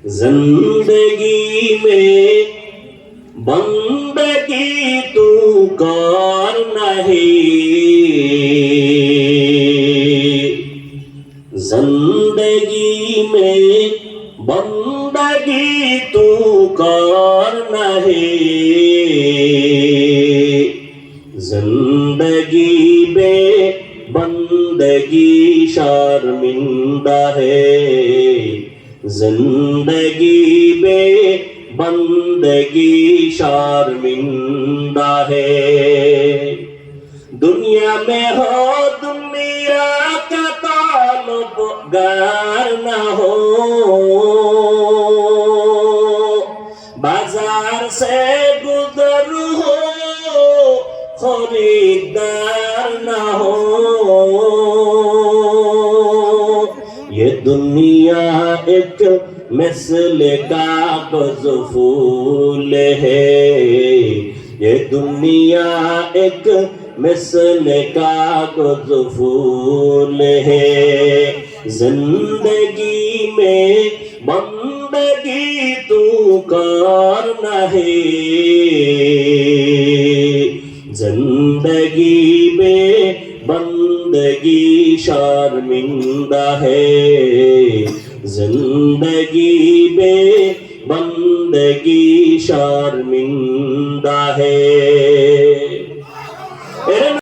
زندگی میں بندگی تو کرنا ہے، زندگی میں بندگی تو کرنا ہے، زندگی بے بندگی شرمندہ ہے، زندگی بے بندگی شرمندہ ہے۔ دنیا میں ہو دنیا کا طالبگار نہ ہو، بازار سے گزر ہو خریدار نہ ہو، یہ دنیا ایک مثل کاغذ پھول ہے، یہ دنیا ایک مثل کاغذ پھول ہے، زندگی میں بندگی تو کرنا ہے، زندگی بے بندگی شرمندہ ہے۔